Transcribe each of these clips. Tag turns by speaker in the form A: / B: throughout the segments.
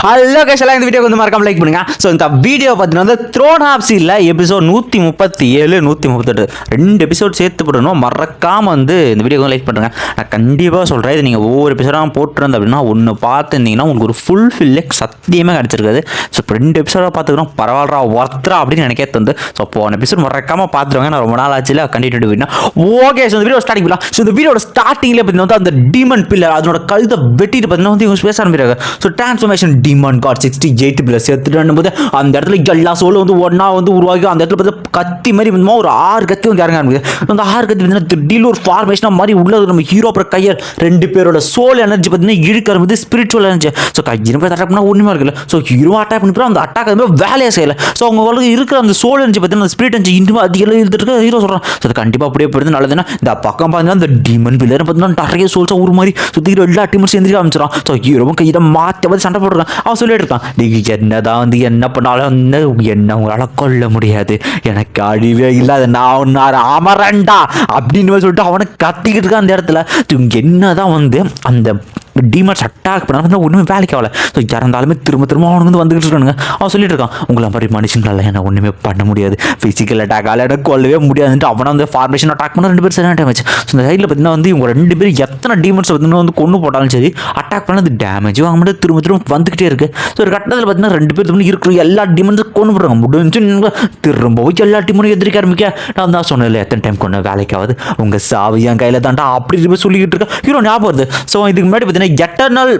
A: Hello கேஷலா, இந்த video வந்து மறக்காம லைக் பண்ணுங்க. ஸோ இந்த வீடியோ பார்த்தீங்கன்னா வந்து த்ரோன் ஆப்ஸில் எபிசோட் 137 138 2 எபிசோட் சேர்த்து போடணும். மறக்காமல் வந்து இந்த வீடியோ வந்து லைக் பண்ணுங்க. நான் கண்டிப்பாக சொல்கிறேன், இது நீங்கள் ஒவ்வொரு எபிசோடாக போட்டுருந்தேன் அப்படின்னா ஒன்று பார்த்துருந்தீங்கன்னா உங்களுக்கு ஒரு ஃபுல் ஃபில்லேக் சத்தியமாக கிடச்சிருக்காது. ஸோ இப்போ 2 எபிசோடாக பார்த்துக்கிறோம், பரவாயில்ல ஒர்த்தரா அப்படின்னு நினைக்க தந்து. ஸோ அப்போ அந்த எபிசோட் மறக்காமல் பார்த்துருவாங்க. நான் ரொம்ப நாள் ஆச்சுல கண்டினியூ பண்ணா ஓகே. ஸோ இந்த வீடியோ ஸ்டார்டிங் பண்ணலாம். ஸோ இந்த வீடியோட ஸ்டார்டிங்லேயே பார்த்தீங்கன்னா வந்து அந்த டீமன் பில்லர் அதனோட கழுத்தை வெட்டிட்டு பார்த்தீங்கன்னா வந்து இவங்க பேச ஆரம்பிக்கிறாங்க. So transformation demon card 68 plus எடுத்துட்டு போது அந்த இடத்துல எல்லா சோலும் வந்து ஒன்னா வந்து உருவாக்கி அந்த இடத்துல பார்த்து கத்தி மாதிரி வந்து ஒரு 6 கத்தி வந்து இறங்க ஆரம்பிக்குது. அந்த 6 கத்தி வந்து திடீர்னு ஒரு ஃபார்மேஷனாக மாதிரி உள்ளது நம்ம ஹீரோ அப்புறம் கையர் 2 பேரோட சோல் எனர்ஜி பார்த்தீங்கன்னா இழுக்க ஆரம்பிது, ஸ்பிரிச்சுவல் எனர்ஜி. ஸோ கையிரும் போய் அட்டாக் பண்ணால் ஒன்றுமே இருக்குல்ல. ஸோ ஹீரோ அட்டாக் பண்ணி அந்த அட்டாக் வந்து வேலையை செய்யலை. ஸோ அவங்களுக்கு இருக்கிற அந்த சோல் எனர்ஜி பார்த்தீங்கன்னா ஸ்பிரிட் எனர்ஜி இன்னும் அதிகம் இருந்துட்டு ஹீரோ சொல்கிறான். ஸோ அது கண்டிப்பாக அப்படியே போயிடுது நல்லதுன்னா இந்த பக்கம் பார்த்தீங்கன்னா அந்த டீமன் பில்லர் பார்த்தீங்கன்னா நிறைய சோல்ஸாக ஒரு மாதிரி சுற்றி எல்லா டீமும் சேர்ந்து ஆரம்பிச்சிடும். ஸோ ஹீரோவும் கையில மாற்றி பார்த்து சண்டை போட்டுருக்கான். அவன் சொல்லிட்டு இருக்கான், நீங்கள் என்னதான் வந்து என்ன பண்ணாலும் என்ன உங்களால் கொல்ல முடியாது, எனக்கு அழிவே இல்லாத நான் ஒன்று அமரண்டா அப்படின்னு சொல்லிட்டு அவனை கத்திக்கிட்டு இருக்கான் அந்த இடத்துல. என்னதான் வந்து அந்த டீமன்ஸ் அட்டாக் பண்ணால் ஒன்றுமே வேலைக்கு ஆகலை. ஸோ இறந்தாலுமே திரும்ப அவனுக்கு வந்து வந்துக்கிட்டு இருக்கானுங்க. அவன் சொல்லிட்டு இருக்கான், உங்களை மாதிரி மனுஷங்களால் என்ன ஒன்றுமே பண்ண முடியாது, ஃபிசிக்கல் அட்டாக்கால் எனக்கு கொல்லவே முடியாதுன்ட்டு அவனை வந்து ஃபார்மேஷன் அட்டாக் பண்ண 2 பேர் சரியான டேமேஜ். ஸோ இந்த சைடில் பார்த்தீங்கன்னா வந்து இவங்க 2 பேர் எத்தனை டீமன்ஸ் வந்து கொண்டு போட்டாலும் சரி அட்டாக் பண்ணது டேமேஜ் வாங்க மட்டும் திரும்ப வந்துக்கிட்டே இருக்குது. ஸோ ஒரு கட்டத்தில் பார்த்தீங்கன்னா 2 பேர் இருக்கிற எல்லா டீமன்ஸும் கொண்டு போடுறாங்க. முடிஞ்சு திரும்பவும் எல்லா டீமனும் எதிர்க்க ஆரம்பிக்க. நான் தான் சொன்னேன் எத்தனை டைம் கொண்டு வேலைக்காவது உங்கள் சாவி என் கையில் தாண்டா அப்படி சொல்லிக்கிட்டு இருக்கேன். ஹீரோ ஞாபகம் வருது. ஸோ இதுக்கு முன்னாடி பார்த்தீங்கன்னா எட்டர்னல்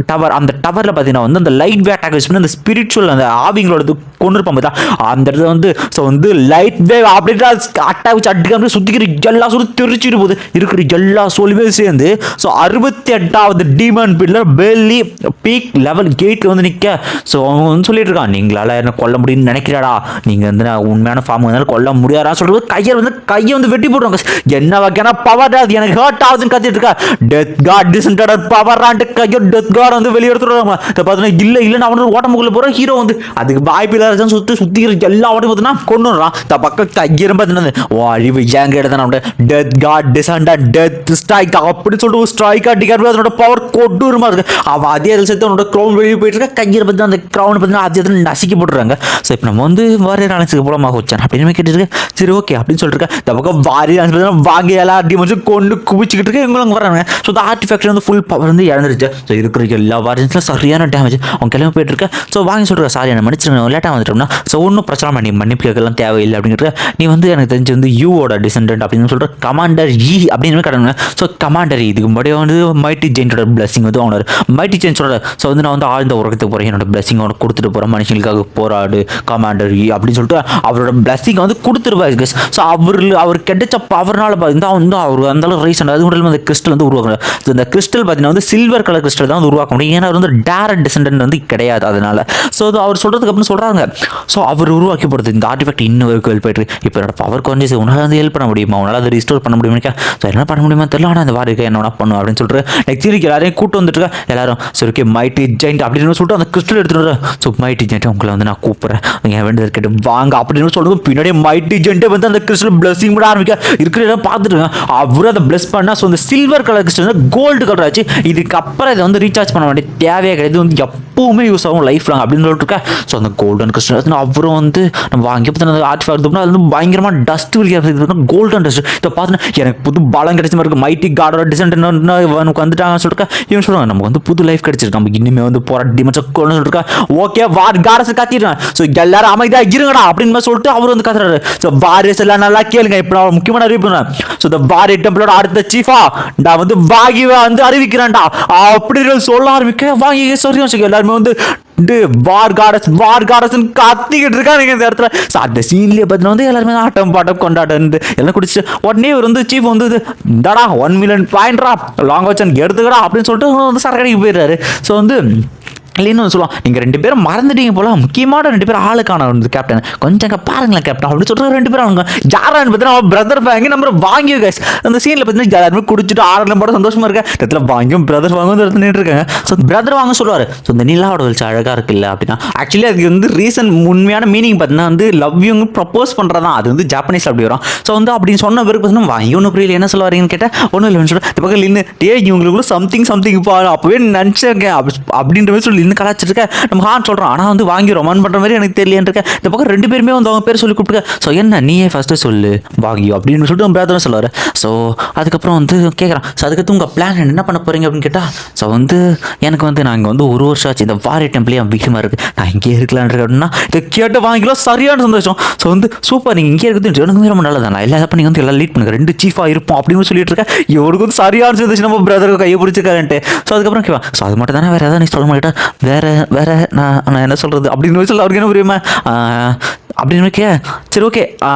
A: டவர், அந்த டவரில் பார்த்தீங்கன்னா வந்து அந்த லைட் வே அட்டாக் யூஸ் பண்ணி அந்த ஸ்பிரிச்சுவல் அந்த ஆவிங்களோட கொண்டு இருப்பான் பார்த்தா அந்த இடத்துல வந்து ஸோ வந்து லைட் வேவ் அப்படின்ற அட்டாக் வச்சு அடிக்க சுற்றிக்கிற எல்லா சோலும் தெரிச்சிட்டு போகுது. இருக்கிற எல்லா சோலுமே சேர்ந்து ஸோ 68வது demon pillar belly peak level கேட்டில் வந்து நிற்க. ஸோ அவங்க வந்து சொல்லிட்டு இருக்கான், நீங்களால என்ன கொல்ல முடியும்னு நினைக்கிறாடா, நீங்கள் வந்து உண்மையான ஃபார்ம் வந்து கொல்ல முடியாதா சொல்கிறது. கையை வந்து வெட்டி போடுவாங்க. என்ன வகையான பவர் அது எனக்கு ஹர்ட் ஆகுதுன்னு கத்திட்டு இருக்கா. டெத் காட் டிசன்டட் பவர் ஆண்டு கையோ டெத் காட் வந்து வெளியே எடுத்துடுவாங்க. பார்த்தீங்கன்னா இல்லைன்னு அவனோட ஓட்டமுக்குள்ள போகிற ஹீரோ வந்து அதுக்கு வாய்ப்பு இல்லாத சுற்றி எல்லா ஓட்டம் பார்த்தீங்கன்னா கொண்டு வரான். பக்கம் கையிரும் பார்த்தீங்கன்னா ஓ அழிவு ஏங்க எடுத்தான death god descended death strike அப்படின்னு சொல்லிட்டு ஒரு ஸ்ட்ரைக் அடிக்கிறது அதனோட பவர் கொடூரமாக இருக்கு. அவன் அதே அதில் சேர்த்து அவனோட க்ரௌன் வெளியே போயிட்டு இருக்க கையில் பார்த்து அந்த க்ரௌன் பார்த்தீங்கன்னா அதே இடத்துல நசுக்கி போட்டுறாங்க. ஸோ இப்போ நம்ம வந்து வாரிய நாளைக்கு போலமாக வச்சேன் அப்படின்னு கேட்டுருக்கு. சரி ஓகே அப்படின்னு சொல்லிட்டு இந்த பக்கம் வாரிய வாங்க எல்லா டீமன்ஸும் கொண்டு குவிச்சிக்கிட்டு இருக்கு. இவங்களும் வராங்க. ஸோ இந்த ஆர்டிஃபேக்ட் வந்து ஃபுல் பவர் வந்து இழந்துருச்சு. ஸோ இருக்கிற எல்லா வாரியன்ஸ்லாம் சரியான டேமேஜ் அவங்க கிளம்பி போயிட்டு இருக்க. ஸோ வாங்கி சொல்கிற சாரி என்ன மன்னிச்சிருங்க லேட்டாக வந்துட்டோம்னா. ஸோ ஒன்றும் பிரச்சனை பண்ணி மன்னிப்பு கேட்கலாம் தேவையில்லை அப்படிங்கிற நீ வந்து எனக்கு தெரிஞ்சு வந்து யூவோட டிசெண்டன்ட் அப்படின்னு சொல்கிற கமாண்டர் இ அப்படின்னு கடனுங்க. ஸோ கமாண்டர் இதுக்கு முன்னாடி வந்து மைட்டி ஜெயின்ஸோட பிளஸிங் வந்து அவனோட மைட்டி ஜெயின்ஸோட ஸோ வந்து நான் வந்து ஆழ்ந்த உறக்கத்துக்கு போகிறேன், என்னோட பிளஸிங் அவனை கொடுத்துட்டு போகிறேன், மனுஷங்களுக்காக போராடு கமாண்டர் இ அப்படின்னு சொல்லிட்டு அவரோட பிளஸிங் வந்து கொடுத்துருவாரு. ஸோ அவர் கிடைச்ச பவர்னால பார்த்தீங்கன்னா வந்து அவர் அந்தளவு ரீசன் அது கூட அந்த கிறிஸ்டல் வந்து உருவாக்குறாரு. ஸோ இந்த கிறிஸ்டல் பார்த்தீங்கன்னா வந்து சில்வர் கலர் கிறிஸ்டல் தான் வந்து உருவாக்க முடியும். ஏன்னா அவர் வந்து டேரக்ட் டிசெண்டன்ட் வந்து கிடையாது. அதனால ஸோ அவர் சொல்கிறதுக்கு அப்படின்னு சொல்கிறாங்க. ஸோ அவர் உருவாக்கி போடுறது இந்த ஆர்டிஃபேக்ட் இன்னும் ஹெல்ப் போயிட்டு இப்போ என்னோட பவர் குறைஞ்சி உன்னால் வந்து ஹெல்ப் பண்ண முடியுமா, உன்னால் அதை ரிஸ்டோர் பண்ண முடியுமா? ஸோ என்ன பண்ண முடியுமா தெரியல, ஆனால் அந்த வாரிக்கை என்ன பண்ணும் அப்படின்னு சொல்லிட்டு நெக்ஸ்ட் வீக் எல்லாரையும் கூட்டு வந்துட்டு எல்லாரும் சரி ஓகே மைட்டி ஜெயிண்ட் அப்படின்னு சொல்லிட்டு அந்த கிறிஸ்டல் எடுத்துட்டு. ஸோ மைட்டி ஜெயிண்ட் உங்களை வந்து நான் கூப்பிட்றேன், நீங்கள் வேண்டியது கேட்டு வாங்க அப்படின்னு சொல்லுறது. பின்னாடி மைட்டி ஜெயிண்ட்டே வந்து அந்த கிறிஸ்டல் பிளஸிங் கூட ஆரம்பிக்க இருக்கிற இடம் பார்த்துட்டு அவரும் அதை பிளஸ் பண்ணால் ஸோ அந்த சில்வர் கலர் கிறிஸ்டல் வந்து கோல்டு கலர் ஆச்சு. இதுக்கப்புறம் இதை வந்து ரீசார்ஜ் பண்ண வேண்டிய தேவையே கிடையாது, வந்து எப்பவுமே யூஸ் ஆகும் லைஃப் லாங் அப்படின்னு சொல்லிட்டு இருக்கேன். ஸோ அந்த கோல்டன் கிறிஸ்டல் அவரும் வந்து நம்ம வாங்கி பார்த்து ஆர்டிஃபேக்ட் அது வந்து பயங்கரமாக டஸ்ட் விழிக்கிறது கோல்டன் டஸ்ட். இதை பார்த்துன்னா எனக்கு புது பலம் கிடைச்ச மாதிரி இருக்குது. மைட்டி காடோட டிசெண்டன்ட் எனக்கு வந்துட்டாங்கன்னு சொல்லிட்டு இவன் சொல்லுவாங்க நமக்கு வந்து புது லைஃப் கிடைச்சிருக்கு, நம்ம இனிமே வந்து போராட்டி மச்சோன்னு சொல்லிட்டு ஓகே வார் காரஸ் கத்திடுறேன். ஸோ எல்லாரும் அமைதியாக இருங்கடா அப்படின்னு சொல்லிட்டு அவர் வந்து கத்துறாரு. ஸோ வாரியஸ் எல்லாம் நல்லா கேளுங்க, இப்போ நான் முக்கியமான அறிவிப்பு. ஸோ இந்த வாரிய டெம்பிளோட அடுத்த சீஃபா நான் வந்து வாங்கி வந்து அறிவிக்கிறேன்டா அப்படின்னு சொல்ல ஆரம்பிக்க வாங்கி சொல்லி எல்லாருமே வந்து வார் காடஸ் கத்திக்கிட்டு இருக்காங்க இந்த இடத்துல. அந்த சீன்லேயே பார்த்தீங்கன்னா வந்து எல்லாருமே ஆட்டம் பாட்டம் கொண்டாட்டம் எல்லாம் குடிச்சிட்டு உடனே இவர் வந்து சீஃப் வந்து இந்தாடா 1 மில்லியன் பாயிண்ட்ரா லாங் வச்சன் எடுத்துக்கடா அப்படின்னு சொல்லிட்டு வந்து சரக்கடிக்கு போயிடுறாரு. ஸோ வந்து இல்லைன்னு சொல்லுவான், நீங்கள் 2 பேரும் மறந்துட்டீங்க போல, முக்கியமான 2 பேர் ஆளுக்கான வந்து கேப்டன் கொஞ்சம் பாருங்களேன் கேப்டன் அப்படின்னு சொல்லிட்டு 2 பேரும் அவங்க யாரான்னு பார்த்தீங்கன்னா பிரதர் வாங்கி நம்ம வாங்கி கைஸ் அந்த சீனில் பார்த்தீங்கன்னா எல்லாருமே குடிச்சிட்டு ஆறுல போட சந்தோஷமாக இருக்கேன். இடத்துல வாங்கியும் பிரதர் வாங்க நின்றுட்டு இருக்காங்க. ஸோ பிரதர் வாங்க சொல்லுவார். ஸோ இந்த நிலாவோட வெளிச்சம் அழகாக இருக்குல்ல அப்படின்னா ஆக்சுவலி அதுக்கு வந்து ரீசன் உண்மையான மீனிங் பார்த்தீங்கன்னா வந்து லவ் யூங்க ப்ரப்போஸ் பண்ணுறதான் அது வந்து ஜாப்பனீஸ் அப்படி வரும். ஸோ வந்து அப்படின்னு சொன்ன பிறகு பார்த்தீங்கன்னா வாங்கி ஒன்றும் புரியல என்ன சொல்ல வரீங்கன்னு கேட்டால் ஒன்றும் இல்லைன்னு சொல்லிட்டு இந்த பக்கம் இல்லை இவங்களுக்குள்ள சம்திங் அப்போவே நினச்சேங்க அப்படின்ற மாதிரி சொல்லி லின்னு கலாச்சிட்டு இருக்க. நம்ம ஹான் சொல்கிறோம், ஆனால் வந்து வாங்கி ரொமான் பண்ணுற மாதிரி எனக்கு தெரியலன்னு இருக்கேன். இந்த பக்கம் 2 பேருமே வந்து அவங்க பேர் சொல்லி கூப்பிட்டுருக்க. ஸோ என்ன நீயே ஃபஸ்ட்டு சொல்லு வாங்கியோ அப்படின்னு சொல்லிட்டு நம்ம பிரதர் சொல்லுவார். ஸோ அதுக்கப்புறம் வந்து கேட்குறான், ஸோ அதுக்கப்புறம் உங்கள் பிளான் என்ன பண்ண போகிறீங்க அப்படின்னு கேட்டால், ஸோ வந்து எனக்கு வந்து நாங்கள் வந்து 1 வருஷம் ஆச்சு இந்த வாரி டெம்பிளே அதிகமாக இருக்குது, நான் இங்கே இருக்கலான் இருக்கேன் அப்படின்னா இதை கேட்டு வாங்கிக்கலாம் சரியான சந்தோஷம். ஸோ வந்து சூப்பர் நீங்கள் இங்கே இருக்குது எனக்கு ரொம்ப நல்லது, நான் எல்லா பண்ணி வந்து எல்லாம் லீட் பண்ணுங்க 2 சீஃபாக இருப்போம் அப்படின்னு சொல்லிட்டு இருக்கேன். இவருக்கு வந்து சரியான சந்தோஷம் நம்ம பிரதருக்கு கையை பிடிச்சிருக்காருன்ட்டு. ஸோ அதுக்கப்புறம் கேட்பா, ஸோ அது மட்டும் தானே வேறு ஏதாவது நீ சொல்ல மாட்டேன் வேறு நான் என்ன சொல்கிறது அப்படின்னு சொல்லி அவருக்கு என்ன புரியுமா அப்படின்னு சரி ஓகே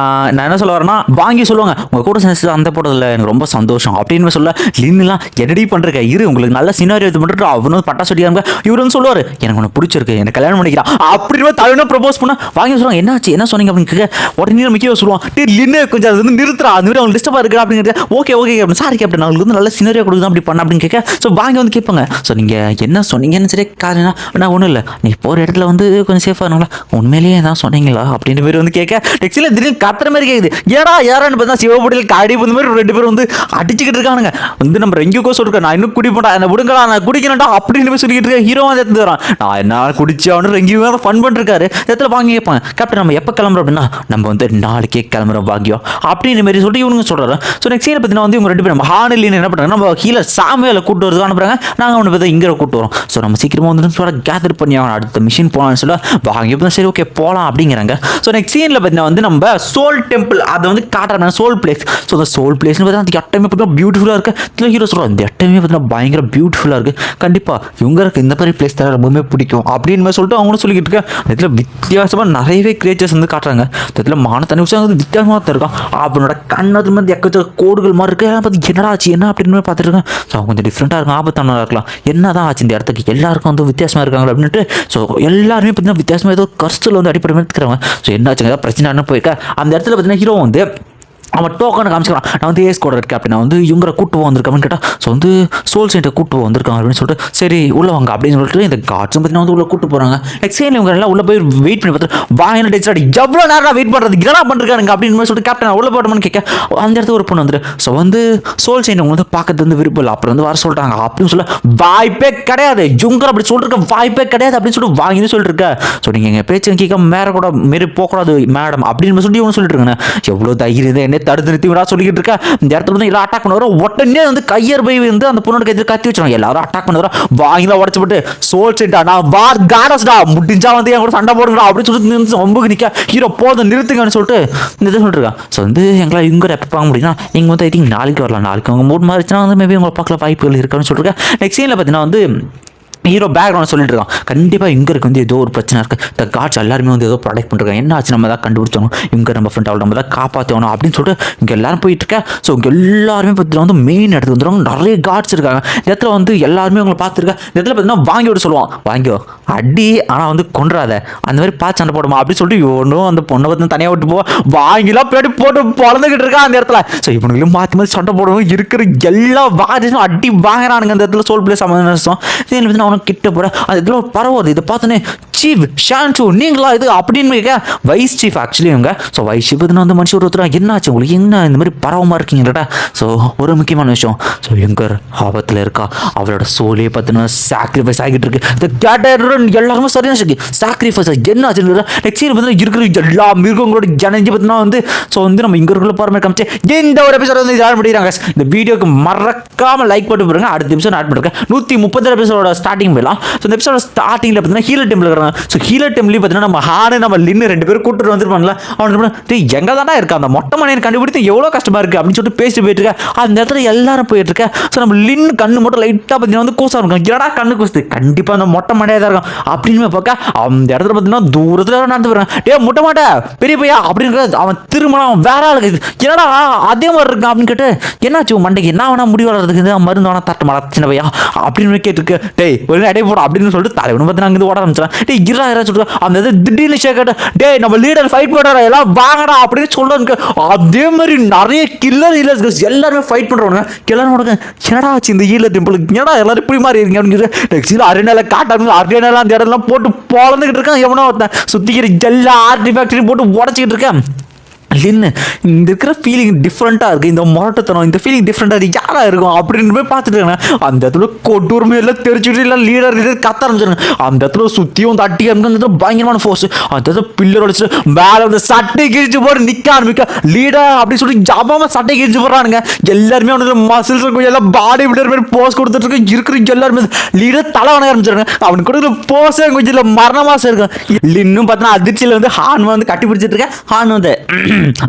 A: நான் என்ன சொல்ல வரேன்னா வாங்கி சொல்லுவாங்க உங்கள் கூட சேர்ந்து அந்த போட்டதில்ல எனக்கு ரொம்ப சந்தோஷம் அப்படின்னு சொல்ல லின்னுலாம் என்னடி பண்ணுறக்க இரு உங்களுக்கு நல்ல சினாரியோ இது பண்ணுறது அவனு பட்டாசு அடிக்காங்க. இவர் வந்து சொல்லுவார் எனக்கு உனக்கு பிடிச்சிருக்கு எனக்கு கல்யாணம் பண்ணிக்கிறான் அப்படின்னு தலைவனா ப்ரப்போஸ் பண்ணால் வாங்கி சொல்லுவாங்க என்னாச்சு என்ன சொன்னீங்க அப்படின்னு உடனே முக்கிய சொல்லுவான் லின்னு கொஞ்சம் அது வந்து நிறுத்துறா அந்த மாதிரி அவங்க டிஸ்டர்பாக இருக்கா அப்படிங்கிறது ஓகே கேப்டன் சாரி கேப்டன் அவங்களுக்கு வந்து நல்ல சினாரியோ கொடுக்குது அப்படி பண்ண அப்படின்னு கேட்க. ஸோ வாங்கி வந்து கேட்பாங்க ஸோ நீங்கள் என்ன சொன்னீங்கன்னு சரி காரணம் நான் ஒன்றும் இல்லை நீ போகிற இடத்துல வந்து கொஞ்சம் சேஃபாக இருந்தாங்களா உண்மையிலேயே தான் சொன்னீங்களா அப்படின்னு பேர் வந்து கேட்க டெக்ஸ்டில் திடீர்னு கத்துற மாதிரி கேட்குது. யாரான்னு பார்த்தா சிவபடியில் காடி இந்த மாதிரி 2 பேரும் வந்து அடிச்சுக்கிட்டு இருக்கானுங்க. வந்து நம்ம எங்கேயோ சொல்லிருக்கேன் நான் இன்னும் குடிப்பேன்டா என்ன விடுங்களா நான் குடிக்கணும்டா அப்படின்னு போய் சொல்லிட்டு இருக்கேன். ஹீரோ வந்து எடுத்து வரான் நான் என்ன குடிச்சு அவனு எங்கேயும் ஃபன் பண்ணிருக்காரு. இடத்துல வாங்கி கேட்பாங்க கேப்டன் நம்ம எப்போ கிளம்புறோம் அப்படின்னா நம்ம வந்து நாளைக்கே கிளம்புறோம் பாக்கியம் அப்படின்னு மாதிரி சொல்லிட்டு இவனுங்க சொல்கிறாரு. ஸோ நெக்ஸ்ட் சீனை பார்த்தீங்கன்னா வந்து இவங்க 2 பேரும் ஹானிலின்னு என்ன பண்ணுறாங்க நம்ம கீழே சாமியில் கூட்டு வரது அனுப்புறாங்க. நாங்கள் அவனை பார்த்தா இங்கே கூட்டு வரோம். ஸோ நம்ம சீக்கிரமாக வந்து சொல்ல கேதர் பண்ணி அவன் அடுத்த மிஷின் போகலான்னு சொல்ல வாங்கி சரி ஓகே போகலாம் அப்படிங்கிறாங்க. ஸோ நெக்ஸ்ட் சீனில் பார்த்தீங்கன்னா வந்து நம்ம சோல் டெம்பிள் அதை வந்து காட்டுறாங்க சோல் பிளேஸ். ஸோ அந்த சோல் பிளேஸ்னு பார்த்தா அந்த இடமே பார்த்தீங்கன்னா பியூட்டிஃபுல்லாக இருக்குது. ஹீரோ சொல்கிறோம் இந்த இடமே பார்த்தீங்கன்னா பயங்கர பியூட்டிஃபுல்லாக இருக்குது கண்டிப்பாக இவங்களுக்கு இந்த மாதிரி பிளேஸ் தான் ரொம்பவே பிடிக்கும் அப்படின்னு சொல்லிட்டு அவங்களும் சொல்லிக்கிட்டு இருக்கேன். இதில் வித்தியாசமாக நிறையவே கிரியேச்சர்ஸ் வந்து காட்டுறாங்க. இதில் மானத்தனி விஷயம் வந்து வித்தியாசமாக தான் இருக்கும். அவனோட கண்ணது வந்து எக்கச்சக்க கோடுகள் மாதிரி இருக்குது. பார்த்து என்னடா ஆச்சு என்ன அப்படின்னு பார்த்துட்டு இருக்கேன். ஸோ அவங்க கொஞ்சம் டிஃப்ரெண்ட்டாக இருக்கும் ஆபத்தானதாக இருக்கலாம் என்ன தான் ஆச்சு இந்த இடத்துக்கு எல்லாருக்கும் வந்து வித்தியாசமாக இருக்காங்க அப்படின்ட்டு. ஸோ எல்லாருமே பார்த்தீங்கன்னா வித்தியாசமாக ஏதோ கருத்தில் வந்து அடிப்படை இருக்கிறாங்க. ஸோ என்ன ஆச்சுங்க ஏதாவது பிரச்சனை போயிருக்கா அந்த இடத்துல பார்த்தீங்கன்னா ஹீரோ வந்து அவன் டோக்கனை காமிச்சிக்கிறான் நான் வந்து ஏஸ் கூட இருக்கேன் அப்படின்னா வந்து இவங்களை கூட்டு வந்திருக்கேன் அப்படின்னு கேட்டால் ஸோ வந்து சோல் சென்டர் கூட்டு வந்திருக்காங்க அப்படின்னு சொல்லிட்டு சரி உள்ளே வாங்க அப்படின்னு சொல்லிட்டு இந்த காட்ஸும் பார்த்தீங்கன்னா வந்து உள்ளே கூட்டு போகிறாங்க. நெக்ஸ்ட் இவங்க எல்லாம் உள்ளே போய் வெயிட் பண்ணி பார்த்துட்டு வாங்கின டெக்ஸ்ட் எவ்வளோ நேரம் வெயிட் பண்ணுறது என்ன பண்ணிருக்காங்க அப்படின்னு சொல்லிட்டு கேப்டன் உள்ள போட்டோம்னு கேட்க அந்த இடத்துல ஒரு பொண்ணு வந்துட்டு ஸோ வந்து சோல் செயின் வந்து பார்க்கறது வந்து விருப்பம் இல்லை அப்புறம் வந்து வர சொல்லிட்டாங்க அப்படின்னு சொல்ல வாய்ப்பே கிடையாது ஜுங்கர் அப்படி சொல்லிருக்க வாய்ப்பே கிடையாது அப்படின்னு சொல்லிட்டு வாங்கின்னு சொல்லிட்டு இருக்க. ஸோ நீங்கள் எங்கள் பேச்சு கேட்க மேலே கூட மாரி போகக்கூடாது மேடம் அப்படின்னு சொல்லி இவனு சொல்லிட்டு இருக்கேன். எவ்வளோ தைரியம் என்ன தடுத்து நிறுத்தி விடா சொல்லிக்கிட்டு இருக்கா. இந்த இடத்துல வந்து எல்லாம் அட்டாக் பண்ணுவாரோ உடனே வந்து கையர் போய் வந்து அந்த பொண்ணோட கையில் கத்தி வச்சிருவாங்க. எல்லாரும் அட்டாக் பண்ணுவாரோ வாங்கிலாம் உடச்சு போட்டு சோல் செட்டா நான் வார் காடஸ்டா முடிஞ்சா வந்து என் கூட சண்டை போடுறா அப்படின்னு சொல்லிட்டு ரொம்ப நிற்க ஹீரோ போதும் நிறுத்துங்கன்னு சொல்லிட்டு இந்த இதை சொல்லிருக்கான். ஸோ வந்து எங்களால் இங்கே எப்போ பார்க்க முடியும்னா நீங்கள் வந்து ஐ திங்க் நாளைக்கு வரலாம் நாளைக்கு அவங்க 3 மாறிச்சுன்னா வந்து மேபி உங்களை பார்க்கல வாய்ப்புகள் இருக்கான்னு சொல்லியிருக்கேன். நெக்ஸ்ட் சீனில் பார்த்தீங்கன்னா வந்து ஹீரோ பேக்ரவுண்ட் சொல்லிட்டு இருக்கான் கண்டிப்பாக இங்கே இருக்கு வந்து ஏதோ ஒரு பிரச்சனை இருக்குது இந்த காட்ஸ் எல்லாருமே வந்து ஏதோ ப்ரொடெக்ட் பண்ணுறாங்க என்ன ஆச்சு நம்ம தான் கண்டுபிடிச்சோம் இங்கே நம்ம ஃப்ரெண்ட் அவள் நம்ம தான் காப்பாற்றணும் அப்படின்னு சொல்லிட்டு இங்கே எல்லாரும் போயிட்டு இருக்கேன். ஸோ இங்கே எல்லாருமே பார்த்தீங்கன்னா வந்து மெயின் இடத்துக்கு வந்துடுவாங்க நிறைய காட்ஸ் இருக்காங்க. இந்த இடத்துல வந்து எல்லாருமே உங்களை பார்த்துருக்கேன். இந்த இடத்துல பார்த்தீங்கன்னா வாங்கி விட சொல்லுவான் வாங்கியோ அடி ஆனால் வந்து கொன்றாத அந்த மாதிரி பார்த்து சண்டை போடுமா அப்படின்னு சொல்லிட்டு ஒன்றும் அந்த பொண்ணை பார்த்து தனியாக விட்டு போவோம் வாங்கிலாம் பின்னாடி போட்டு பொழந்துக்கிட்டு இருக்கா அந்த இடத்துல. ஸோ இவனுங்களும் மாற்றி மாற்றி சண்டை போடுவோம் இருக்கிற எல்லா வாரிசும் அடி வாங்குறானுங்க அந்த இடத்துல சோல் பிளேஸ் அவன் அவனுக்கு கிட்ட போற அதுல பரவாயில்ல இதை பார்த்தோன்னே சீஃப் ஷான்சு நீங்களா இது அப்படின்னு வைஸ் சீஃப் ஆக்சுவலி இவங்க. ஸோ வைஸ் சீஃப் வந்து மனுஷன் ஒருத்தர் என்னாச்சு உங்களுக்கு என்ன இந்த மாதிரி பரவமாக இருக்கீங்கடா. ஸோ ஒரு முக்கியமான விஷயம் ஸோ எங்கர் ஆபத்தில் இருக்கா அவளோட சோலே பார்த்தீங்கன்னா சாக்ரிஃபைஸ் ஆகிட்டு இருக்கு இந்த கேட்டர் எல்லாருமே சரியான சரி சாக்ரிஃபைஸ் என்ன ஆச்சு நெக்ஸ்ட் பார்த்தீங்கன்னா இருக்கிற எல்லா மிருகங்களோட ஜனஞ்சி பார்த்தீங்கன்னா வந்து ஸோ வந்து நம்ம இங்கே இருக்கிற பாருமே காமிச்சு இந்த ஒரு எபிசோட வந்து ஜாயின் பண்ணிடுறாங்க. இந்த வீடியோக்கு மறக்காம லைக் போட்டு போடுங்க. அடுத்த எபிசோட் ஆட் பண்ணுறேன் 130 எபிசோட ஸ்டார்டிங் போயிடலாம். ஸோ இந்த எபிசோட ஸ்டார்டிங்கில் பார்த்தீங்கன்னா ஹீலர் டெம்பிள் இருக்கிறாங்க. ஸோ ஹீலர் டெம்பிளையும் பார்த்தீங்கன்னா நம்ம ஹானு நம்ம லின்னு 2 பேரும் கூப்பிட்டு வந்துருப்பாங்களா அவனுக்கு எங்கே தானே இருக்கா அந்த மொட்டை மணியன் கண்டுபிடித்து எவ்வளோ கஷ்டமாக இருக்குது அப்படின்னு சொல்லிட்டு பேசிட்டு போயிட்டு இருக்கேன். அந்த இடத்துல எல்லாரும் போயிட்டு இருக்கேன். ஸோ நம்ம லின்னு கண்ணு மட்டும் லைட்டாக பார்த்தீங்கன்னா வந்து கூசா இருக்கும் என்னடா கண்ணு கூசுது கண்டிப்பாக அந்த மொட்டை மண்டையாக தான் இருக்கும் அப்படின்னு பார்க்க அந்த இடத்துல பார்த்தீங்கன்னா தூரத்தில் நடந்து போகிறாங்க டே முட்டை மாட்டை பெரிய பையா அப்படின்னு அவன் திருமணம் அவன் வேற ஆளுக்கு என்னடா அதே மாதிரி இருக்கான் அப்படின்னு கேட்டு என்னாச்சு மண்டைக்கு என்ன வேணா முடி வளர்றதுக்கு மருந்து வேணா தட்ட மாட்டா சின்ன பையா அப்படின்னு கேட்டுருக்கு. டேய் ஒரு அடை போடும் அப்படின்னு சொல்லிட்டு தலைவனு பார்த்து நாங்கள் ஓட ஆரம்பிச்சேன். டே இரா சொல்லிட்டு அந்த இது திடீர்னு கேட்ட டே நம்ம லீடர் ஃபைட் பண்ணுறா எல்லாம் வாங்கடா அப்படின்னு சொல்லுவாங்க. அதே மாதிரி நிறைய கில்லர் ஹீலர்ஸ் எல்லாருமே ஃபைட் பண்ணுறவங்க எல்லாரும் உனக்கு என்னடா ஆச்சு இந்த ஹீலர் டெம்பிளுக்கு என்னடா எல்லாரும் இப்படி மாதிரி இருக்கீங்க அப்படின்னு நெக்ஸ்ட் அரியனால காட்டாங்க அரியனால அந்த இடம்லாம் போட்டு பொழந்துக்கிட்டு இருக்கான் எவனோ ஒருத்தன் சுற்றிக்கிற எல்லா ஆர்டிஃபேக்டரையும் போட்டு உடச்சிக்கிட்டு இருக்கேன். லின்னு இந்த இருக்கிற ஃபீலிங் டிஃப்ரெண்ட்டாக இருக்குது, இந்த மொரட்டத்தனம் இந்த ஃபீலிங் டிஃப்ரெண்ட்டாக இருக்குது, யாராக இருக்கும் அப்படின்னு போய் பார்த்துட்டு இருக்கேன். அந்த இடத்துல கொட்டூர்மை எல்லாம் தெரிச்சுட்டு இல்லை லீடர் கத்த ஆரம்பிச்சிருங்க. அந்த இடத்துல சுற்றியும் வந்து அட்டி அந்த இடத்துல பயங்கரமான ஃபோர்ஸ். அந்த இடத்துல பில்லர் அடிச்சுட்டு மேலே வந்து சட்டை கிழிச்சு போட்டு நிற்க ஆரம்பிக்க லீடர் அப்படின்னு சொல்லி ஜாபாம சட்டை கிழிச்சு போடுறானுங்க. எல்லாருமே அவனுக்கு மசில்ஸ் இருக்கும், எல்லாம் பாடி பில்டர் மாதிரி போஸ் கொடுத்துட்டு இருக்கு. இருக்கிற எல்லாருமே லீடர் தலை வணங்க ஆரம்பிச்சிருங்க. அவனுக்கு கொடுக்குற போஸே கொஞ்சம் இல்லை மரணமாசம் இருக்கும். இன்னும் பார்த்தீங்கன்னா அதிர்ச்சியில் வந்து ஹான் வந்து கட்டி பிடிச்சிட்டு இருக்கேன். ஹான் வந்து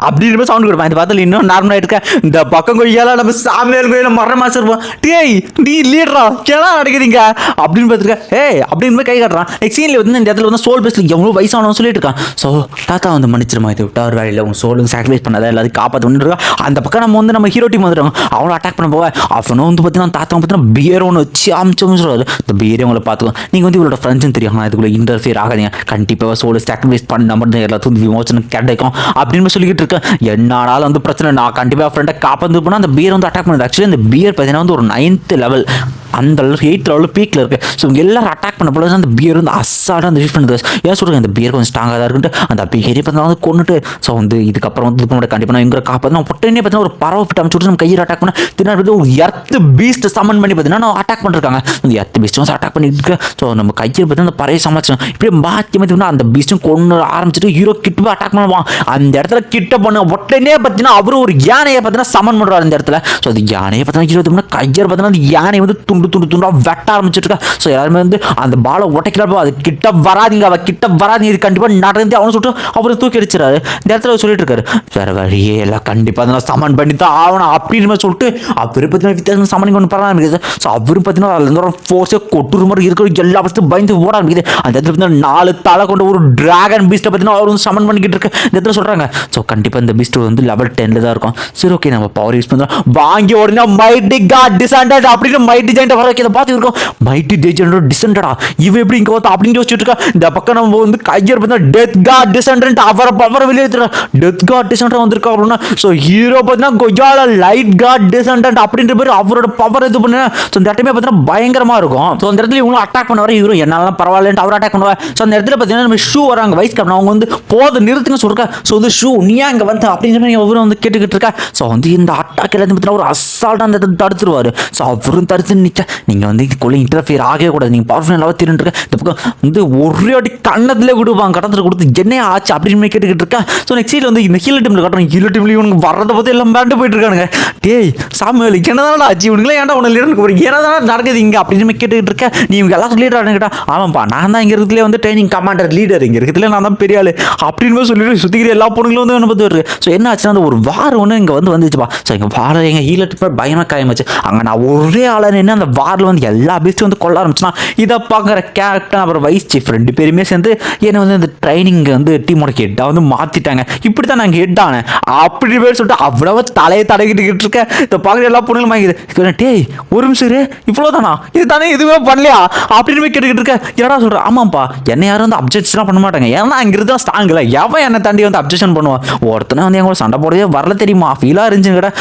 A: அப்படின்னு சவுண்ட் கொடுப்பேன். இந்த பார்த்தால இன்னும் நார்மலாக இருக்க இந்த பக்கம் கொய்யால நம்ம சாமியார் கோயில மரண மாசம் இருப்போம். டேய் நீ லீடரா கேளா நடக்குதுங்க அப்படின்னு பார்த்துருக்கேன். ஏய் அப்படின்னு கை காட்டுறான். நெக்ஸ்ட் சீனில் வந்து இந்த இடத்துல வந்து சோல் பேஸ்ல எவ்வளோ வயசானவன்னு சொல்லிட்டு இருக்கான். ஸோ தாத்தா வந்து மன்னிச்சிருமா, இது விட்டா ஒரு வேலையில் உங்க சோலுக்கு சாக்ரிஃபைஸ் பண்ணாத எல்லாத்தையும் காப்பாற்ற இருக்கா. அந்த பக்கம் நம்ம வந்து நம்ம ஹீரோ டீம் வந்துடுவாங்க. அவனை அட்டாக் பண்ண போவேன். அவனும் வந்து பார்த்தீங்கன்னா தாத்தா பார்த்தீங்கன்னா பியர் ஒன்று வச்சு அமிச்சோம்னு சொல்லுவாரு. இந்த பியரை உங்களை பார்த்துக்கோ, நீங்கள் வந்து இவளோட ஃப்ரெண்ட்ஸ்னு தெரியும், இதுக்குள்ள இன்டர்ஃபியர் ஆகாதீங்க, கண்டிப்பாக சோலை சாக்ரிஃபைஸ் பண்ண மட்டும் எல்லாத்துக்கும் விமோசனம் கிடைக்கும் அப்படின்னு சொல்லிக்கிட்டு இருக்கேன். என்னாலும் வந்து பிரச்சனை, நான் கண்டிப்பாக ஃப்ரெண்டை காப்பாந்து போனால் அந்த பியர் வந்து அட்டாக் பண்ணுது. ஆக்சுவலி அந்த பியர் பார்த்தீங்கன்னா வந்து ஒரு 9th லெவல், அந்த அளவுக்கு 8th லெவலில் பீக்கில் இருக்குது. ஸோ இவங்க எல்லாரும் அட்டாக் பண்ண போல அந்த பியர் வந்து அசால்ட்டாக அந்த யூஸ் பண்ணுறது. ஏன் சொல்கிறேன், அந்த பியர் கொஞ்சம் ஸ்ட்ராங்காக தான் இருக்குன்ட்டு அந்த பியரை பார்த்தா வந்து கொண்டுட்டு ஸோ வந்து இதுக்கப்புறம் வந்து இதுக்கு முன்னாடி கண்டிப்பாக நான் இங்கே காப்பாற்று நான் உடனே பார்த்தீங்கன்னா ஒரு பறவை பிட்டு அமைச்சு நம்ம கையில் அட்டாக் பண்ண தின்னாடி ஒரு எர்த் பீஸ்ட் சமன் பண்ணி பார்த்தீங்கன்னா நான் அட்டாக் பண்ணிருக்காங்க. அந்த எர்த் பீஸ்ட் வந்து அட்டாக் பண்ணிட்டு இருக்கேன். ஸோ நம்ம கையில் பார்த்தீங்கன்னா அந்த பறவை சமைச்சோம். இப்படியே மாற்றி மாற்றி அந்த பீஸ்ட்டும் கொண்டு ஆரம்பிச்சிட்டு ஹீரோ கிட்ட போய் அட்டாக் பண்ணுவான். அந்த இடத்துல கிட்ட பண்ண உடனே பார்த்தீங்கன்னா அவரும் ஒரு யானையை பார்த்தீங்கன்னா சமன் பண்ணுறாரு அந்த இடத்துல. ஸோ அது யானையை பார்த்தீங்கன்னா ஹீரோ கையில் பார்த்தீங்கன்னா அந்த யானை வந்து துண்டு துண்டு துண்டா வெட்ட ஆரம்பிச்சிருக்கா. ஸோ எல்லாருமே வந்து அந்த பாலை உடைக்கிறப்போ அது கிட்ட வராதிங்க, அவ கிட்ட வராதிங்க, இது கண்டிப்பாக நடந்து அவனை சொல்லிட்டு அவரை தூக்கி அடிச்சிடாரு. இந்த இடத்துல சொல்லிட்டு இருக்காரு, வேற வழியே எல்லாம் கண்டிப்பாக அதெல்லாம் சமன் பண்ணி தான் ஆகணும் அப்படின்னு சொல்லிட்டு அவரு பார்த்தீங்கன்னா வித்தியாசம் சமன் கொண்டு பண்ண ஆரம்பிக்குது. ஸோ அவரு பார்த்தீங்கன்னா அதுல இருந்து ஒரு ஃபோர்ஸே கொட்டுற மாதிரி இருக்கிற எல்லா பஸ்ட்டும் பயந்து ஓட ஆரம்பிக்குது. அந்த இடத்துல பார்த்தீங்கன்னா 4 தலை கொண்ட ஒரு டிராகன் பீஸ்ட்டை பார்த்தீங்கன்னா அவர் வந்து சமன் பண்ணிக்கிட்டு இருக்கு. இந்த இடத்துல சொல்றாங்க, ஸோ கண்டிப்பாக இந்த பீஸ்ட் வந்து லெவல் 10 தான் இருக்கும். சரி ஓகே நம்ம பவர் யூஸ் பண்ணுறோம், வாங்கி உடனே மைட்டி காட் டிசண்டட் அப்படின்னு மைட்டி ஜெயிண்ட் வர வைக்கிறத பார்த்து இருக்கும். மைட்டி ஜெயிண்ட் டிசண்டடா இவன் எப்படி இங்கே வந்து அப்படின்னு யோசிச்சுட்டு இருக்கா. இந்த பக்கம் நம்ம வந்து கையர் பார்த்தீங்கன்னா டெத் காட் டிசண்டன்ட் அவரை பவரை வெளியேற்றுறான். டெத் காட் டிசண்டன்ட் வந்திருக்கா அப்படின்னா ஸோ ஹீரோ பார்த்தீங்கன்னா கொய்யால லைட் காட் டிசண்டன்ட் அப்படின்ற பேர் அவரோட பவர் இது பண்ண. ஸோ இந்த இடமே பார்த்தீங்கன்னா பயங்கரமா இருக்கும். ஸோ அந்த இடத்துல இவங்களும் அட்டாக் பண்ண வர ஹீரோ என்னாலும் பரவாயில்லன்ட்டு அவர் அட்டாக் பண்ணுவார். ஸோ அந்த இடத்துல பார்த்தீங்கன்னா நம்ம ஷூ வராங்க வயசு காரணம் அவங்க வந்து போது நிறுத்துங்க சொல்றா. ஸோ வந்து ஷூ நீ அங்கே வந்து அப்படிங்கிற மாதிரி அவரும் வந்து கேட்டுக்கிட்டு இருக்கா. ஸோ வந்து இந்த அட்டாக் எல்லாத்தையும் பார்த்தீங்கன்னா ஒரு அசால்ட்டாக அந்த இடத்துல தடுத்துருவார். ஸோ அவரும் தடுத்து நிற்க நீங்கள் வந்து இதுக்குள்ளே இன்டர்ஃபியர் ஆகவே கூடாது, நீங்கள் பவர்ஃபுல் லெவல் திருட்டு இந்த பக்கம் வந்து ஒரே அடி கண்ணத்திலே கொடுப்பாங்க, கடத்தில் கொடுத்து என்ன ஆச்சு அப்படின்னு கேட்டுக்கிட்டு இருக்கா. ஸோ நெக்ஸ்ட் சீல் வந்து இந்த ஹீல் டீமில் கட்டுறோம். ஹீல் டீம்ல இவனுக்கு வரதை பார்த்து எல்லாம் பேண்டு போயிட்டு இருக்கானுங்க. டேய் சாமுவேல் என்னதான் ஆச்சு இவனுங்களே ஏன்டா உன்னை லீடருக்கு போகிறீங்க, என்னதான் நடக்குது இங்கே அப்படின்னு கேட்டுக்கிட்டு இருக்கேன். நீ இவங்க எல்லாரும் லீடர் கேட்டா ஆமாப்பா நான் தான் இங்கே இருக்கிறதுலே வந்து ட்ரைனிங் கமாண்டர் லீடர், இங்கே இருக்கிறதுல நான் தான் பெரிய ஆள் அப்படின்னு சொல்லிட்டு சுற்றிக்கிற எல்லா பொண்ணுங்களும் வந்து என்ன பார்த்து வருது. ஸோ என்ன ஆச்சுன்னா அந்த ஒரு வார் ஒன்று இங்கே வந்துச்சுப்பா. ஸோ எங்கள் வாரம் எங்கள் ஹீல் டீம் பயமாக காயமாச்சு. அங்கே நான் ஒரே ஆளை என்ன அந்த வாரில் வந்து எல்லா பீஸ்ட்டும் வந்து கொள்ள ஆரம்பிச்சுன்னா இதை பார்க்குற கேப்டன் அப்புறம் வைஸ் சீஃப் 2 பேருமே சேர்ந்து என்னை வந்து அந்த ட்ரைனிங் வந்து டீமோட ஹெட்டாக வந்து மாற்றிட்டாங்க. இப்படி தான் நாங்கள் ஹெட் ஆனேன் அப்படி பேர் சொல்லிட்டு அவ்வளவு தலையை தடகிட்டு இருக்கேன். இதை பார்க்குற எல்லா பொண்ணுங்களும் வாங்கிது. டேய் ஒரு நிமிஷம் இவ்வளோ தானா, இது தானே எதுவுமே பண்ணலையா அப்படின்னு போய் கேட்டுக்கிட்டு இருக்கேன். என்னடா சொல்கிறேன், ஆமாப்பா என்னை யாரும் வந்து அப்ஜெக்ஷன்லாம் பண்ண மாட்டாங்க, ஏன்னா அங்கிருந்து தான் ஸ்ட்ராங்கில் எவன் என்னை தாண்டி வந்து அப்ஜெக்ஷன் பண்ணுவான். ஒருத்தனை வந்து எங்களோட சண்டை போடுறதே வரல தெரியுமா, ஃபீலாக இருந்துச்சுங்கடா.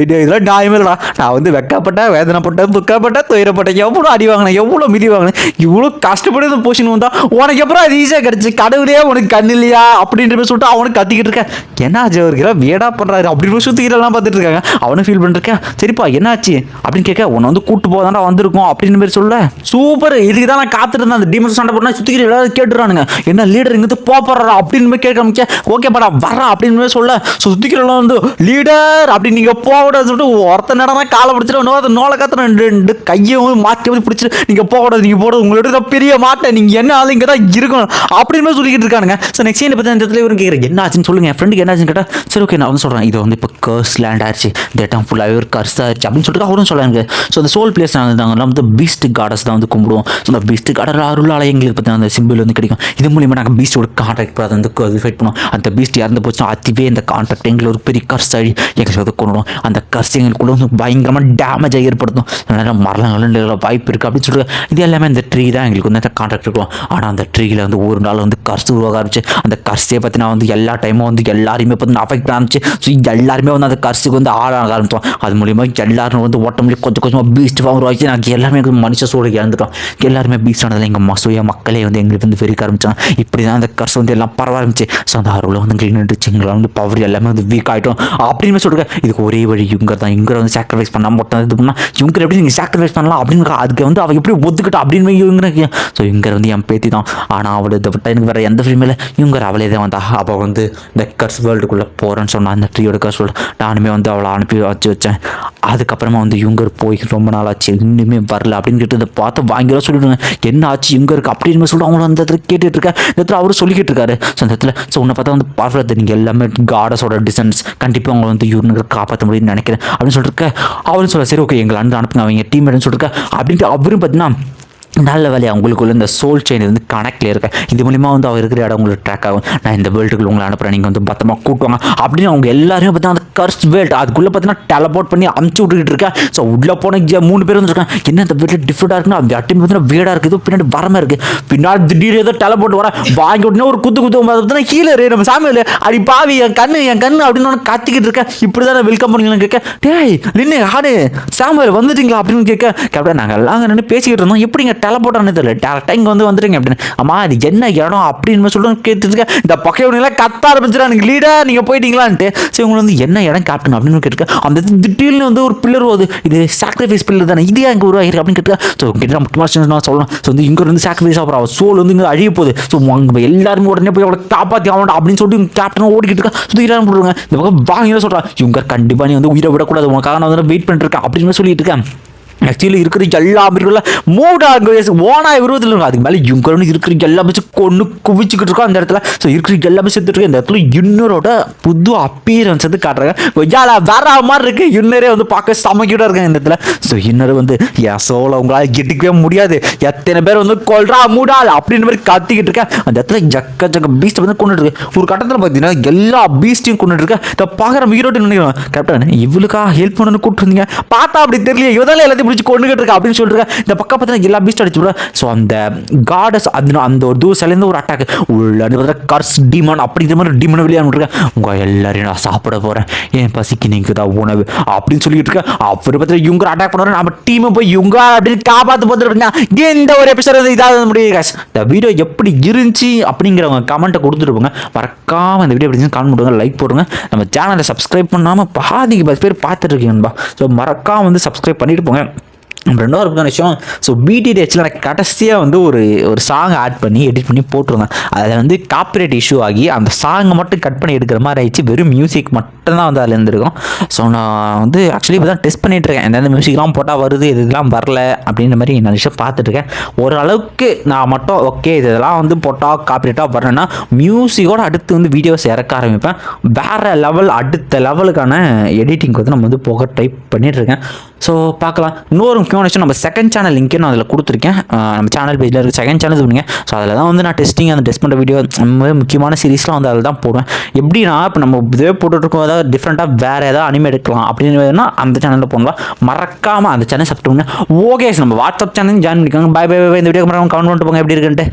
A: இதெல்லாம் நியாயமே இல்லைடா, நான் வந்து வெக்கப்பட்டேன், வேதனைப்பட்டேன், துக்கப்பட்டேன், துயரப்பட்டேன், எவ்வளோ அடி வாங்கினேன், எவ்வளோ மிதி வாங்கினேன், இவ்வளோ கஷ்டப்பட்டு இந்த பொசிஷன் வந்தா உனக்கு எப்பறம் அது ஈஸியாக கிடச்சி, கடவுளே உனக்கு கண் இல்லையா அப்படின்ற மாதிரி சொல்லிட்டு அவனுக்கு கத்திக்கிட்டு இருக்கேன். என்ன ஆச்சு அவருக்கு வேடா பண்ணுறாரு அப்படின்னு சுற்றிக்கிட்டலாம் பார்த்துட்டு இருக்காங்க. அவனும் ஃபீல் பண்ணிருக்கேன். சரிப்பா என்னாச்சு அப்படின்னு கேட்க, உன்னை வந்து கூட்டு போதாண்டா வந்திருக்கும் அப்படின்னு மாதிரி சொல்ல. சூப்பர், இதுக்கு தான் நான் காத்துட்டு இருந்தேன். அந்த டீமன்ஸ் சண்டை போட்டா சுற்றிக்கிட்டு எல்லாரும் கேட்டுறானுங்க, என்ன லீடர் இங்கே போடுறா அப்படின்னு மாதிரி கேட்க ஆரம்பிச்சேன். ஓகேப்பா வரா அப்படின்னு மாதிரி சொல்ல. சுற்றிக்கிறலாம் வந்து லீடர் அப்படி நீங்கள் போகக்கூடாது சொல்லிட்டு ஒருத்த நேரம் காலை பிடிச்சிட்டு அது நோலை காத்துற 2 கையும் மாற்றி பிடிச்சிட்டு நீங்கள் போகக்கூடாது, நீங்கள் போடுறது உங்களோட பெரிய மாட்டேன், நீங்கள் என்ன ஆள் இங்கே தான் இருக்கணும் அப்படின்னு சொல்லிக்கிட்டு இருக்கானுங்க. ஸோ நெக்ஸ்ட் என்ன பற்றி இந்த இடத்துல இவரும் கேட்குறேன், என்ன ஆச்சுன்னு சொல்லுங்க, என் ஃப்ரெண்டுக்கு என்ன ஆச்சுன்னு கேட்டால் சரி ஓகே நான் வந்து சொல்கிறேன், இது வந்து இப்போ கர்ஸ் லேண்ட் ஆயிடுச்சு, டேட்டம் ஃபுல்லாகவே ஒரு கர்ஸ் ஆயிடுச்சு அப்படின்னு சொல்லிட்டு அவரும் சொல்லுவாங்க. ஸோ அந்த சோல் பிளேஸ் நாங்கள் வந்து பீஸ்ட் காடஸ் தான் வந்து கும்பிடுவோம். ஸோ அந்த பீஸ்ட் காடர் அருளால் எங்களுக்கு பற்றி அந்த சிம்பிள் வந்து கிடைக்கும். இது மூலியமாக நாங்கள் பீஸ்டோட கான்ட்ராக்ட் அதை வந்து ஃபைட் பண்ணுவோம். அந்த பீஸ்ட் இறந்து போச்சுன்னா அதுவே இந்த கான்ட்ராக்ட் எங்களுக்கு ஒரு பெரிய கர்ஸ் ஆகி எங்களுக்கு வந்து கொண்டுடும். அந்த கர்ஸ் எங்களுக்குள்ள வந்து பயங்கரமாக டேமேஜாக ஏற்படுத்தும், அதனால் மரணங்கள் வாய்ப்பு இருக்குது அப்படின்னு சொல்லிட்டு இது எல்லாமே அந்த ட்ரீ தான் எங்களுக்கு வந்து அந்த கான்ட்ராக்ட் இருக்கும். ஆனால் அந்த ட்ரீயில் வந்து ஒரு நாள் வந்து கர்ஸ் உருவாக ஆரம்பிச்சு, அந்த கர்ஸே பார்த்தீங்கன்னா வந்து எல்லா டைமும் வந்து எல்லாருமே பார்த்தீங்கன்னா அஃபெக்ட் ஆரம்பிச்சு. ஸோ எல்லாருமே வந்து அந்த கர்ஸுக்கு வந்து ஆளாக ஆரம்பித்தோம். அது மூலிமா எல்லாரும் வந்து ஓட்டமில்லை கொஞ்சம் கொஞ்சமாக பீஸ்ட் உருவாக்கி நாங்கள் எல்லாமே மனுஷ சூழலுக்கு இறந்துட்டோம். எல்லாருமே பீஸ்ட் ஆனதில் எங்கள் சுய மக்களே வந்து எங்களுக்கு வந்து வெறிக்க ஆரம்பித்தோம். இப்படி தான் அந்த கர்ஸ் வந்து எல்லாம் பரவ ஆரம்பிச்சு. ஸோ அந்த அருளை வந்து எங்களுக்கு நின்றுச்சு. எங்களை வந்து பவர் எல்லாமே வந்து வீக் ஆகிட்டோம் அப்படின்னு சொல்லிட்டு இதுக்கு ஒரே வழி யுங்கர் தான். யுங்கரை வந்து சாக்ரிஃபைஸ் பண்ணால் மட்டும் இது பண்ணால் யுங்கர் எப்படி நீங்கள் சாக்ரிஃபைஸ் பண்ணலாம் அப்படின்னு அதுக்கு வந்து அவள் எப்படி ஒத்துக்கிட்டா அப்படின்னு யுங்கருக்கு. ஸோ யுங்கர் வந்து என் பேத்தி தான். ஆனால் அவள் இதை விட்டால் எனக்கு வேறு எந்த ஃபிலிமில் யுங்கர் அவளே தான் வந்தா. அவள் வந்து இந்த கர்ஸ் வேர்ல்டுக்குள்ளே போகிறேன்னு சொன்னான். அந்த ட்ரீயோட கர்ஸ் வேர்ல்டு நானுமே வந்து அவளை அனுப்பி வச்சேன். அதுக்கப்புறமா வந்து யுங்கர் போய் ரொம்ப நாள் ஆச்சு இன்னுமே வரல அப்படின்னு கேட்டு இதை பார்த்து வாங்கிலாம் சொல்லிவிடுங்க என்ன ஆச்சு யுங்கருக்கு அப்படின்னு சொல்லிட்டு அவங்கள அந்த இடத்துல கேட்டுட்டு இருக்கேன். இந்த இடத்துல அவரும் சொல்லிக்கிட்டு இருக்காரு. ஸோ அந்த இடத்துல ஸோ உன்னை பார்த்தா வந்து பார்ஃபுல்லாக நீங்கள் எல்லாமே காடஸோட டிசன்ஸ் கண்டிப்பாக அவங்களை வந்து யுங்கரை காப்பாற்ற முடியும்னு நினைக்கிறேன் அப்படின்னு சொல்லிட்டு அவரும் சொல்ல சரி ஓகே எங்களை அனுப்புங்க அவங்க டீம்மேட்னு சொல்லிட்டு அப்படின்ட்டு அவரும் பார்த்தீங்கன்னா நல்ல வேலையை அவங்களுக்குள்ள இந்த சோல் செயின் வந்து கனெக்டில் இருக்கேன். இது மூலிமா வந்து அவர் இருக்கிற இடம் உங்களுக்கு ட்ராக் ஆகும். நான் இந்த வேர்ல்டுக்குள்ள உங்களை அனுப்புகிறேன் நீங்கள் வந்து பத்திரமா கூட்டுவாங்க அப்படின்னு அவங்க எல்லாருமே பார்த்தீங்கன்னா அந்த கர்ஸ் வேர்ல்டு அதுக்குள்ளே பார்த்தீங்கன்னா டெலபோர்ட் பண்ணி அமுச்சு விட்டுக்கிட்டு இருக்கேன். ஸோ உள்ளே போன 3 பேர் வந்துருக்காங்க. என்ன இந்த வீட்டில் டிஃப்ரெண்டாக இருக்குன்னா அந்த அட்டையும் பார்த்தீங்கன்னா வீடாக இருக்குது பின்னாடி வரமாக இருக்குது. பின்னாடி திடீர்னு ஏதோ டெலபோர்ட் வர வாங்கி விட்டுனா ஒரு குத்து பார்த்தீங்கன்னா ஹீலரு நம்ம சாமியில் அடி பாவி என் கண்ணு அப்படின்னு கத்திக்கிட்டு இருக்கேன். இப்படி தான் வெல்கம் பண்ணுங்கன்னு கேட்க டேய் நின்று யாரு சாமியில் வந்துட்டீங்களா அப்படின்னு கேட்க கேப்டன் நாங்கள் எல்லாம் நின்று பேசிக்கிட்டு இருந்தோம் எப்படிங்க டெலபோர்ட்டானு தெரியல டேரக்டாக இங்கே வந்துட்டீங்க அப்படின்னு அம்மா அது என்ன இடம் அப்படின்னு சொல்லி கேட்டுருக்கேன். இந்த பக்கையெல்லாம் கத்த ஆரம்பிச்சிடா எனக்கு லீடா நீங்கள் போயிட்டீங்களான்ட்டு. ஸோ இவங்க வந்து என்ன இடம் கேப்டன் அப்படின்னு கேட்டுருக்கேன். அந்த திடீர்னு வந்து ஒரு பில்லர் போகுது இது சாக்ரிஃபைஸ் பில்லர் தானே இது எங்கே உருவாகிருக்கு அப்படின்னு கேட்டுருக்கேன். ஸோ கிட்ட முக்கியமான நான் சொல்லலாம். ஸோ வந்து இங்கே வந்து சாக்ரிஃபைஸ் ஆகிற சோல் வந்து இங்கே அழிய போகுது. ஸோ அங்கே எல்லாருமே உடனே போய் அவளை காப்பாற்றி ஆகணும் அப்படின்னு சொல்லிட்டு கேப்டனாக ஓடிக்கிட்டு இருக்கேன். ஸோ எல்லாரும் போடுவாங்க இந்த பக்கம் வாங்கினா சொல்கிறான் இவங்க கண்டிப்பாக நீ வந்து உயிரை விடக்கூடாது உனக்காக நான் வந்து வெயிட் பண்ணிட்டு இருக்கேன் அப்படின்னு சொல்லிட்டு இருக்கேன். ஆக்சுவலி இருக்கிற எல்லா பேருக்குள்ள மூடாக ஓனா விரோதத்தில் இருக்கும். அதுக்கு மேலே இவங்க இருக்கிற எல்லாமே கொண்டு குவிச்சுக்கிட்டு இருக்கோம் அந்த இடத்துல. ஸோ இருக்கிற எல்லாமே செத்துட்டு இருக்கு. இந்த இடத்துல இன்னரோட புது அப்பீரன்ஸ் வந்து காட்டுறாங்க. கொஞ்சம் வேற மாதிரி இருக்கு. இன்னரே வந்து பார்க்க சமைக்கிட்டா இருக்காங்க இந்த இடத்துல. ஸோ இன்னரு வந்து என் சோலை உங்களால் கெட்டிக்கவே முடியாது எத்தனை பேர் வந்து கொல்றா மூடால் அப்படின்னு மாதிரி கத்திக்கிட்டு இருக்கேன். அந்த இடத்துல ஜக்க பீஸ்ட் வந்து கொண்டுட்டு இருக்கு. ஒரு கட்டத்தில் பார்த்தீங்கன்னா எல்லா பீஸ்டையும் கொண்டுட்டு இருக்கேன். இதை பார்க்குற ஈரோட்டு நினைக்கிறேன் கேப்டன் இவளுக்கா ஹெல்ப் பண்ணணும்னு கூப்பிட்டுருந்தீங்க பார்த்தா அப்படி தெரியல இவதால எல்லாத்தையும் கொண்டுகிட்டு இருக்கா அப்படின்னு சொல்லிட்டு இந்த பக்கம் பார்த்தீங்கன்னா எல்லா பீஸ்ட் அடிச்சு விட. ஸோ அந்த காடஸ் அந்த ஒரு தூசிலேருந்து ஒரு அட்டாக் உள்ள கர்ஸ் டீமன் அப்படிங்கிற மாதிரி டீமனை வெளியே அனுப்பிட்டுருக்கேன். உங்கள் எல்லாரையும் நான் சாப்பிட போகிறேன் என் பசிக்கு நீங்கள் தான் உணவு அப்படின்னு சொல்லிட்டு இருக்கேன். அப்புறம் பார்த்தீங்கன்னா இவங்க அட்டாக் பண்ணுறோம் நம்ம டீமை போய் இவங்க அப்படின்னு காப்பாற்ற பார்த்துட்டு இந்த ஒரு எபிசோட் இதாக முடியும். இந்த வீடியோ எப்படி இருந்துச்சு அப்படிங்கிறவங்க கமெண்ட்டை கொடுத்துருப்போங்க. மறக்காமல் இந்த வீடியோ எப்படி கமெண்ட் பண்ணுவாங்க லைக் போடுங்க. நம்ம சேனலை சப்ஸ்கிரைப் பண்ணாமல் பாதிக்கு 10 பேர் பார்த்துட்டு இருக்கீங்கன்பா. ஸோ மறக்காமல் வந்து சப்ஸ்கிரைப் பண்ணிட்டு போங்க. ரெண்டாவது ஒரு விஷயம் ஸோ பிடிடிஹெச்சில் எனக்கு கடைசியாக வந்து ஒரு சாங் ஆட் பண்ணி எடிட் பண்ணி போட்டுருங்க. அதில் வந்து காப்பிரைட் இஷ்யூ ஆகி அந்த சாங்கை மட்டும் கட் பண்ணி எடுக்கிற மாதிரி ஆயிடுச்சு. வெறும் மியூசிக் மட்டும்தான் வந்து அதில் இருந்திருக்கும். ஸோ நான் வந்து ஆக்சுவலி இப்போ தான் டெஸ்ட் பண்ணிட்டுருக்கேன் எந்தெந்த மியூசிக்லாம் போட்டால் வருது இதெல்லாம் வரல அப்படின்ற மாதிரி நான் விஷயம் பார்த்துட்ருக்கேன். ஓரளவுக்கு நான் மட்டும் ஓகே இதெல்லாம் வந்து போட்டால் காப்பிரைட்டாக வரணும்னா மியூசிக்கோடு அடுத்து வந்து வீடியோஸ் இறக்க ஆரம்பிப்பேன். வேறு லெவல் அடுத்த லெவலுக்கான எடிட்டிங் வந்து நம்ம வந்து போக ட்ரை பண்ணிகிட்ருக்கேன். ஸோ பார்க்கலாம். இன்னொரு முக்கியமான விஷயம் நம்ம செகண்ட் சேனல் லிங்க்கே நான் அதில் கொடுத்துருக்கேன். நம்ம சேனல் பேஜில் இருக்க செகண்ட் சேனல் பண்ணுங்க. ஸோ அதில் தான் வந்து நான் அந்த டெஸ்ட் பண்ணுற வீடியோ முக்கியமான சீரீஸ்லாம் வந்து அதில் தான் போடுவேன். எப்படின்னா இப்போ நம்ம இதுவே போட்டுருக்கோம் ஏதாவது டிஃப்ரெண்ட்டாக வேறு ஏதாவது அனிமே எடுக்கலாம் அப்படின்னு அந்த சேனலில் போடலாம். மறக்காமல் அந்த சேனல் சப்ஸ்கிரைப் பண்ணுங்க. ஓகே நம்ம வாட்ஸ்அப் சேனல் ஜாயின் பண்ணிக்கோங்க. பை இந்த வீடியோ கமெண்ட் பண்ணிட்டு போங்க எப்படி இருக்குன்ட்டு.